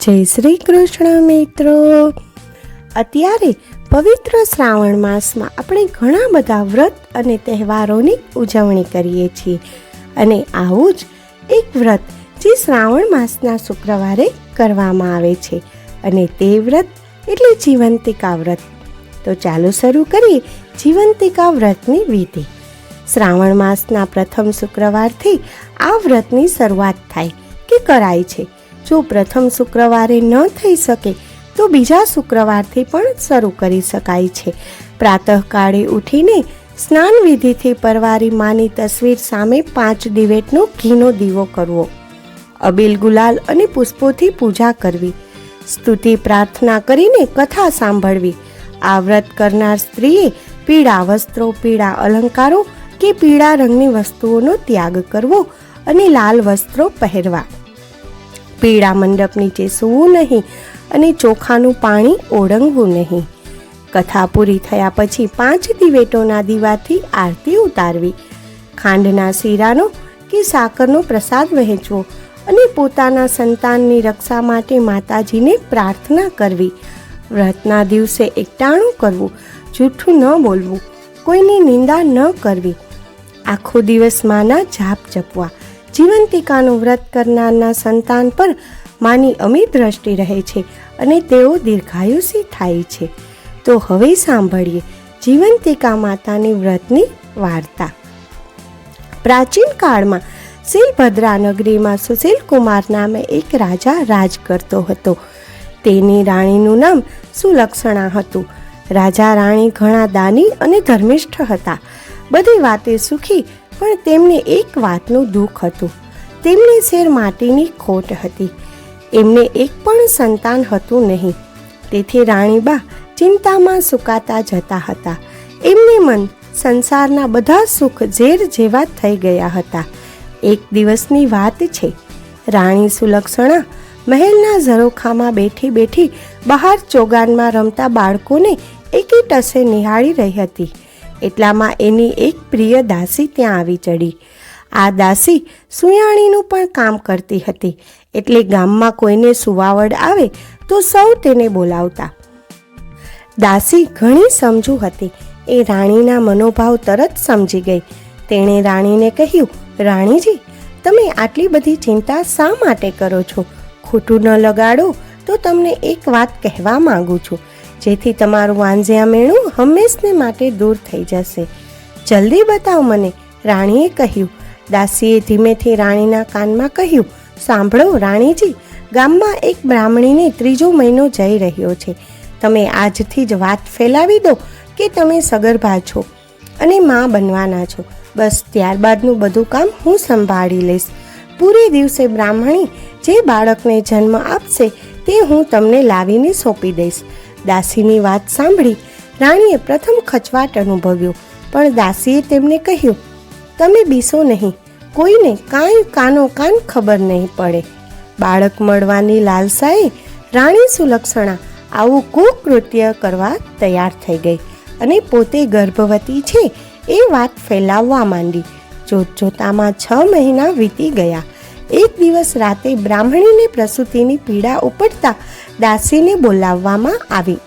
જય શ્રી કૃષ્ણ મિત્રો. અત્યારે પવિત્ર શ્રાવણ માસમાં આપણે ઘણા બધા વ્રત અને તહેવારોની ઉજવણી કરીએ છીએ અને આવું જ એક વ્રત જે શ્રાવણ માસના શુક્રવારે કરવામાં આવે છે અને તે વ્રત એટલે જીવંતિકા વ્રત. તો ચાલો શરૂ કરીએ જીવંતિકા વ્રતની વિધિ. શ્રાવણ માસના પ્રથમ શુક્રવારથી આ વ્રતની શરૂઆત થાય કે કરાય છે. જો પ્રથમ શુક્રવારે ન થઈ શકે તો બીજા શુક્રવારથી પણ શરૂ કરી શકાય છે. પ્રાતઃકાળે ઉઠીને સ્નાન વિધિથી પરવારી માની તસવીર સામે 5 દિવેટનો ઘીનો દીવો કરવો, અબીલ ગુલાલ અને પુષ્પોથી પૂજા કરવી, સ્તુતિ પ્રાર્થના કરીને કથા સાંભળવી. આ વ્રત કરનાર સ્ત્રીએ પીળા વસ્ત્રો, પીળા અલંકારો કે પીળા રંગની વસ્તુઓનો ત્યાગ કરવો અને લાલ વસ્ત્રો પહેરવા. પીળા મંડપ નીચે સૂવું નહીં અને ચોખાનું પાણી ઓળંગવું નહીં. કથા પૂરી થયા પછી 5 દિવેટોના દીવાથી આરતી ઉતારવી. ખાંડના શીરાનો કે સાકરનો પ્રસાદ વહેંચવો અને પોતાના સંતાનની રક્ષા માટે માતાજીને પ્રાર્થના કરવી. વ્રતના દિવસે એકટાણું કરવું, જૂઠું ન બોલવું, કોઈની નિંદા ન કરવી. આખો દિવસ માના જાપ જપવા. જીવંતિકાનું વ્રત કરનારના સંતાન પર માની અમી દ્રષ્ટિ રહે છે અને તેઓ દીર્ઘાયુષી થાય છે. તો હવે સાંભળીએ જીવંતિકા માતાની વ્રતની વાર્તા. પ્રાચીન કાળમાં શિલભદ્રા નગરીમાં સુશીલ કુમાર નામે એક રાજા રાજ કરતો હતો. તેની રાણીનું નામ સુલક્ષણા હતું. રાજા રાણી ઘણા દાની અને ધર્મિષ્ઠ હતા. બધી વાતે સુખી, પણ તેમને એક વાતનું દુઃખ હતું. તેમને શેર માટીની ખોટ હતી. એમને એક પણ સંતાન હતું નહીં. તેથી રાણીબા ચિંતામાં સુકાતા જતા હતા. એમને મન સંસારના બધા સુખ ઝેર જેવા થઈ ગયા હતા. એક દિવસની વાત છે. રાણી સુલક્ષણા મહેલના ઝરોખામાં બેઠી બેઠી બહાર ચોગાનમાં રમતા બાળકોને એકી ટસે નિહાળી રહી હતી. એટલામાં એની એક પ્રિય દાસી ત્યાં આવી ચડી. આ દાસી સુયાણીનું પણ કામ કરતી હતી. એટલે ગામમાં કોઈને સુવાવડ આવે તો સૌ તેને બોલાવતા. દાસી ઘણી સમજુ હતી. એ રાણીના મનોભાવ તરત સમજી ગઈ. તેણે રાણીને કહ્યું, રાણીજી, તમે આટલી બધી ચિંતા શા માટે કરો છો? ખોટું ન લગાડો તો તમને એક વાત કહેવા માંગુ છું, જેથી તમારું વાંઝ્યા મેણું હંમેશને માટે દૂર થઈ જશે. જલ્દી બતાવ મને, રાણીએ કહ્યું. દાસીએ ધીમેથી રાણીના કાનમાં કહ્યું, સાંભળો રાણીજી, ગામમાં એક બ્રાહ્મણીને 3જો મહિનો જઈ રહ્યો છે. તમે આજથી જ વાત ફેલાવી દો કે તમે સગર્ભા છો અને માં બનવાના છો. બસ ત્યારબાદનું બધું કામ હું સંભાળી લઈશ. પૂરે દિવસે બ્રાહ્મણી જે બાળકને જન્મ આપશે તે હું તમને લાવીને સોંપી દઈશ. દાસીની વાત સાંભળી રાણીએ પ્રથમ ખચવાટ અનુભવ્યો, પણ દાસીએ તેમને કહ્યું, તમે બીસો નહીં, કોઈને કાંઈ કાનો કાન ખબર નહીં પડે. બાળક મળવાની લાલસાએ રાણી સુલક્ષણા આવું કુકૃત્ય કરવા તૈયાર થઈ ગઈ અને પોતે ગર્ભવતી છે એ વાત ફેલાવવા માંડી. જોતજોતામાં 6 મહિના વીતી ગયા. એક દિવસ રાતે બ્રાહ્મણીને પ્રસૂતિની પીડા ઉપડતા દાસીને બોલાવવામાં આવી.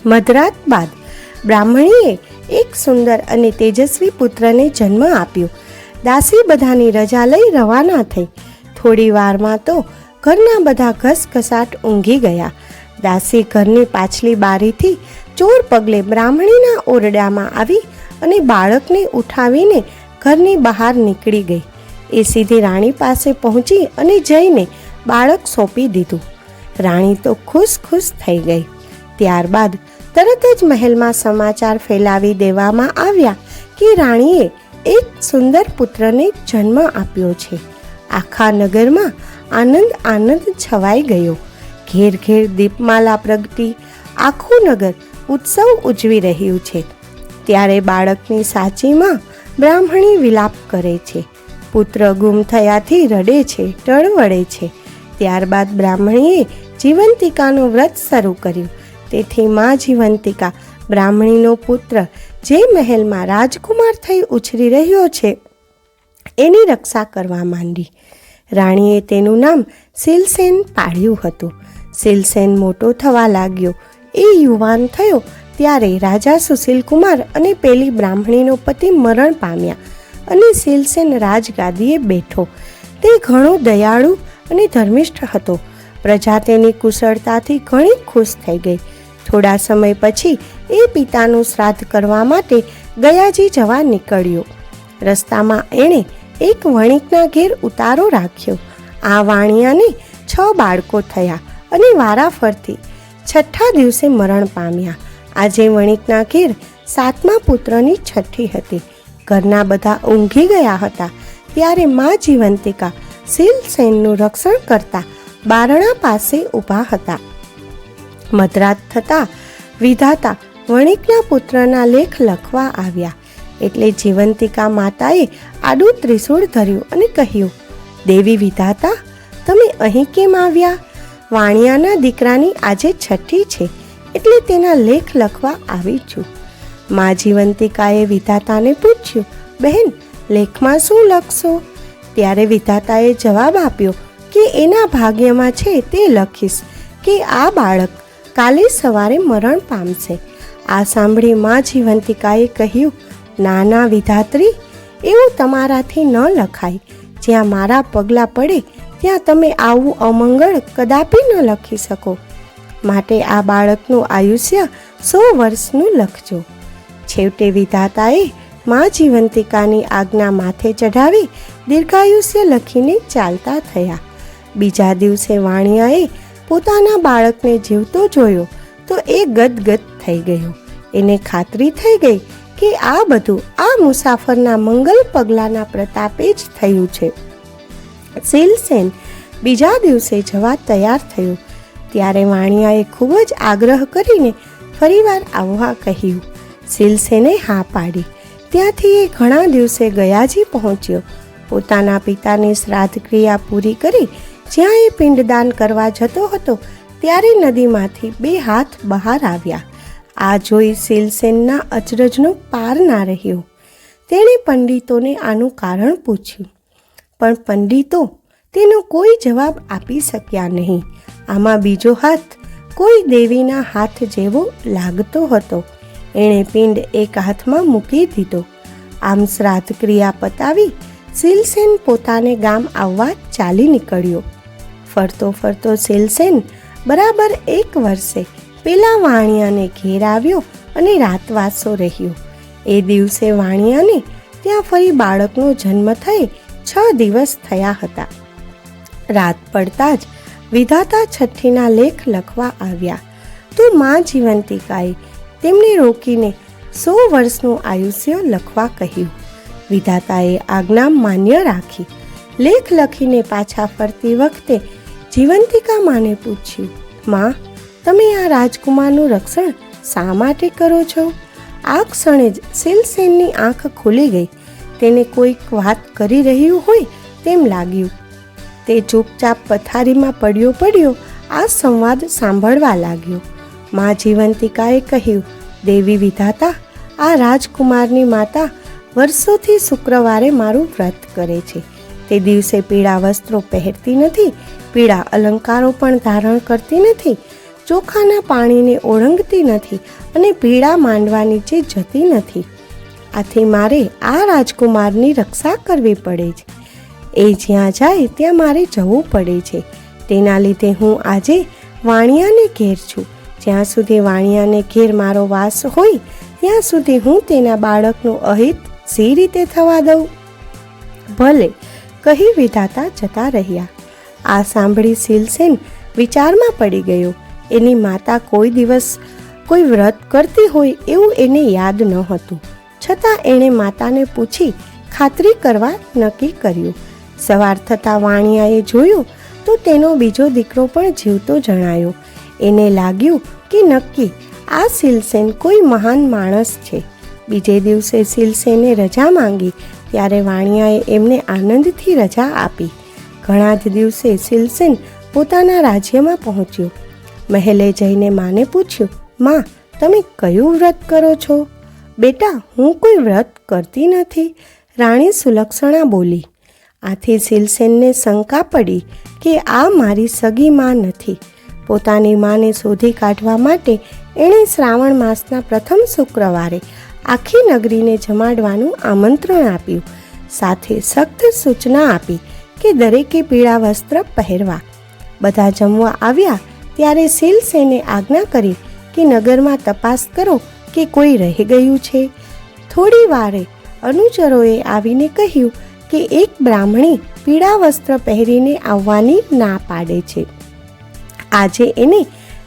મધરાત બાદ બ્રાહ્મણીએ એક સુંદર અને તેજસ્વી પુત્રને જન્મ આપ્યો. દાસી બધાની રજા લઈ રવાના થઈ. થોડી વારમાં તો ઘરના બધા ઘસઘસાટ ઊંઘી ગયા. દાસી ઘરની પાછલી બારીથી ચોર પગલે બ્રાહ્મણીના ઓરડામાં આવી અને બાળકને ઉઠાવીને ઘરની બહાર નીકળી ગઈ. એ સીધી રાણી પાસે પહોંચી અને જઈને બાળક સોંપી દીધું. રાણી તો ખુશ થઈ ગઈ. ત્યારબાદ તરત જ મહેલમાં સમાચાર ફેલાવી દેવામાં આવ્યા કે રાણીએ એક સુંદર પુત્રને જન્મ આપ્યો છે. આખા નગરમાં આનંદ છવાઈ ગયો. ઘેર ઘેર દીપમાલા પ્રગટી આખું નગર ઉત્સવ ઉજવી રહ્યું છે. ત્યારે બાળકની સાચી માં બ્રાહ્મણી વિલાપ કરે છે. પુત્ર ગુમ થયાથી રડે છે, ટળવળે છે. ત્યારબાદ બ્રાહ્મણીએ જીવંતિકાનું વ્રત શરૂ કર્યું. તેથી માં જીવંતિકા બ્રાહ્મણીનો પુત્ર જે મહેલમાં રાજકુમાર થઈ ઉછરી રહ્યો છે એની રક્ષા કરવા માંડી. રાણીએ તેનું નામ શીલસેન પાડ્યું હતું. શીલસેન મોટો થવા લાગ્યો. એ યુવાન થયો ત્યારે રાજા સુશીલકુમાર અને પેલી બ્રાહ્મણીનો પતિ મરણ પામ્યા અને શીલસેન રાજગાદીએ બેઠો. તે ઘણો દયાળુ અને ધર્મિષ્ઠ હતો. પ્રજા તેની કુશળતાથી ઘણી ખુશ થઈ ગઈ. થોડા સમય પછી એ પિતાનું શ્રાદ્ધ કરવા માટે ગયાજી જવા નીકળ્યો. રસ્તામાં એણે એક વણિકના ઘેર ઉતારો રાખ્યો. આ વાણિયાને 6 બાળકો થયા અને વારાફરતી 6ઠ્ઠા દિવસે મરણ પામ્યા. આજે વણિકના ઘેર 7મા પુત્રની છઠ્ઠી હતી. ઘરના બધા ઊંઘી ગયા હતા ત્યારે મા જીવંતિકા શીલસેનનું રક્ષણ કરતા બારણા પાસે ઊભા હતા. મધરાત થતાં વિધાતા વણિકના પુત્રના લેખ લખવા આવ્યા એટલે જીવંતિકા માતાએ આડું ત્રિશૂળ ધર્યું અને કહ્યું, દેવી વિધાતા, તમે અહીં કેમ આવ્યા? વાણિયાના દીકરાની આજે છઠ્ઠી છે એટલે તેના લેખ લખવા આવી છું. મા જીવંતિકાએ વિધાતાને પૂછ્યું, બહેન, લેખમાં શું લખશો? ત્યારે વિધાતાએ જવાબ આપ્યો કે એના ભાગ્યમાં છે તે લખીશ કે આ બાળક કાલે સવારે મરણ પામશે. આ સાંભળી મા જીવંતિકાએ કહ્યું, ના ના વિધાત્રી, એવું તમારાથી ન લખાય. જ્યાં મારા પગલાં પડે ત્યાં તમે આવું અમંગળ કદાપી ન લખી શકો. માટે આ બાળકનું આયુષ્ય 100 વર્ષનું લખજો. છેવટે વિધાતાએ મા જીવંતિકાની આજ્ઞા માથે ચઢાવી દીર્ઘાયુષ્ય લખીને ચાલતા થયા. બીજા દિવસે વાણિયાએ પોતાના બાળકને જીવતો જોયો તો એ ગદગદ થઈ ગયો. એને ખાતરી થઈ ગઈ કે આ બધું આ મુસાફરના મંગલ પગલાના પ્રતાપે જ થયું છે. શીલસેન બીજા દિવસે જવા તૈયાર થયો ત્યારે વાણિયાએ ખૂબ જ આગ્રહ કરીને ફરીવાર આવવા કહ્યું. શીલસેને હા પાડી. ત્યાંથી એ ઘણા દિવસે ગયાજી પહોંચ્યો. પોતાના પિતાની શ્રાદ્ધ ક્રિયા પૂરી કરી જ્યાં એ પિંડદાન કરવા જતો હતો ત્યારે નદીમાંથી 2 હાથ બહાર આવ્યા. આ જોઈ શીલસેનના અચરજનો પાર ના રહ્યો. તેણે પંડિતોને આનું કારણ પૂછ્યું, પણ પંડિતો તેનો કોઈ જવાબ આપી શક્યા નહીં. આમાં બીજો હાથ કોઈ દેવીના હાથ જેવો લાગતો હતો. એણે પિંડ એક હાથમાં મૂકી દીધો. આમ શ્રાદ્ધ ક્રિયા પતાવી શીલસેન પોતાને ગામ આવવા ચાલી નીકળ્યો. ફરતો ફરતો શીલસેન બરાબર 1 વર્ષે પેલા વાણિયાને ઘેર આવ્યો અને રાતવાસો રહ્યો. એ દિવસે વાણિયાને ત્યાં ફરી બાળકનો જન્મ થઈ 6 દિવસ થયા હતા. રાત પડતા જ વિધાતા છઠ્ઠીના લેખ લખવા આવ્યા તો મા જીવંતિકાએ તેમને રોકીને 100 વર્ષનું આયુષ્ય લખવા કહ્યું. વિધાતાએ આજ્ઞા માન્ય રાખી. લેખ લખીને પાછા ફરતી વખતે જીવંતિકા માને પૂછ્યું, માં, તમે આ રાજકુમારનું રક્ષણ શા માટે કરો છો? આ ક્ષણે જ શીલસેનની આંખ ખુલી ગઈ. તેને કોઈક વાત કરી રહ્યું હોય તેમ લાગ્યું. તે ચૂપચાપ પથારીમાં પડ્યો આ સંવાદ સાંભળવા લાગ્યો. મા જીવંતિકાએ કહ્યું, દેવી વિધાતા, આ રાજકુમારની માતા વર્ષોથી શુક્રવારે મારું વ્રત કરે છે. તે દિવસે પીળા વસ્ત્રો પહેરતી નથી, પીળા અલંકારો પણ ધારણ કરતી નથી, ચોખાના પાણીને ઓળંગતી નથી અને પીળા માંડવા નીચે જતી નથી. આથી મારે આ રાજકુમારની રક્ષા કરવી પડે છે. એ જ્યાં જાય ત્યાં મારે જવું પડે છે. તેના લીધે હું આજે વાણિયાને ઘેર છું. જ્યાં સુધી વાણિયાને ઘેર મારો વાસ હોય ત્યાં સુધી હું તેના બાળકનું અહિત સી રીતે થવા દઉં? ભલે, કહી વિધાતા જતા રહ્યા. આ સાંભળી શીલસેન વિચારમાં પડી ગયો. એની માતા કોઈ દિવસ કોઈ વ્રત કરતી હોય એવું એને યાદ ન હતું. છતાં એણે માતાને પૂછી ખાતરી કરવા નક્કી કર્યું. સવાર થતાં વાણિયાએ જોયું તો તેનો બીજો દીકરો પણ જીવતો જણાયો. એને લાગ્યું કે નક્કી આ શીલસેન કોઈ મહાન માણસ છે. બીજે દિવસે શીલસેને રજા માંગી ત્યારે વાણિયાએ એમને આનંદથી રજા આપી. ઘણા જ દિવસે શીલસેન પોતાના રાજ્યમાં પહોંચ્યો. મહેલે જઈને માને પૂછ્યું, માં, તમે કયું વ્રત કરો છો? બેટા, હું કોઈ વ્રત કરતી નથી, રાણી સુલક્ષણા બોલી. આથી શીલસેનને શંકા પડી કે આ મારી સગી માં નથી. પોતાની માને શોધી કાઢવા માટે એણે શ્રાવણ માસના પ્રથમ શુક્રવારે આખી નગરીને જમાડવાનું આમંત્રણ આપ્યું. સાથે સખ્ત સૂચના આપી કે દરેકે પીળા વસ્ત્ર પહેરવા. બધા જમવા આવ્યા ત્યારે શીલસેને આજ્ઞા કરી કે નગરમાં તપાસ કરો કે કોઈ રહી ગયું છે. થોડી વારે અનુચરોએ આવીને કહ્યું કે એક બ્રાહ્મણી પીળા વસ્ત્ર પહેરીને આવવાની ના પાડે છે. આજે એને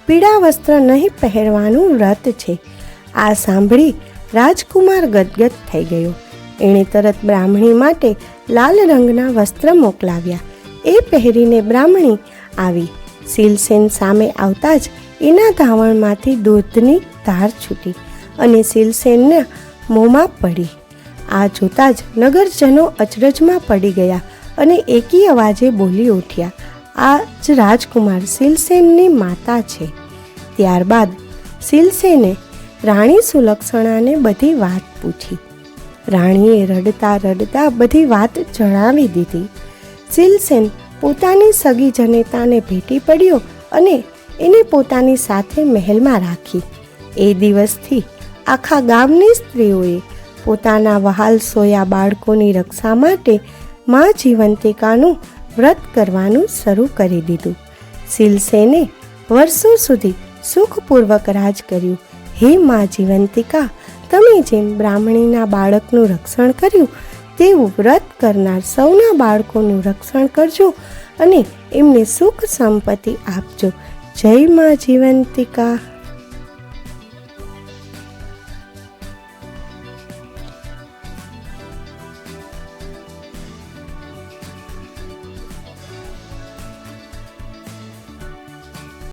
પીળા વસ્ત્ર નહીં પહેરવાનું વ્રત છે. આ સાંભળી રાજકુમાર ગદગદ થઈ ગયો. એણે તરત બ્રાહ્મણી માટે લાલ રંગના વસ્ત્ર મોકલાવ્યા. એ પહેરીને બ્રાહ્મણી આવી. શીલસેન સામે આવતા જ એના ધાવણમાંથી દૂધની ધાર છૂટી અને શીલસેનના મોંમાં પડી. આ જોતાં જ નગરજનો અચરજમાં પડી ગયા અને એકી અવાજે બોલી ઉઠ્યા, આ જ રાજકુમાર શીલસેનની માતા છે. ત્યારબાદ શીલસેને રાણી સુલક્ષણાને બધી વાત પૂછી. રાણીએ રડતા રડતા બધી વાત જણાવી દીધી. શીલસેન પોતાની સગી જનેતાને ભેટી પડ્યો અને એને પોતાની સાથે મહેલમાં રાખી. એ દિવસથી આખા ગામની સ્ત્રીઓએ પોતાના વહાલ સોયા બાળકોની રક્ષા માટે મા જીવંતિકાનું વ્રત કરવાનું શરૂ કરી દીધું. શીલસેને વર્ષો સુધી સુખપૂર્વક રાજ કર્યું. હે મા જીવંતિકા, તમે જેમ બ્રાહ્મણીના બાળકનું રક્ષણ કર્યું તેવું વ્રત કરનાર સૌના બાળકોનું રક્ષણ કરજો અને એમને સુખ સંપત્તિ આપજો. જય મા જીવંતિકા.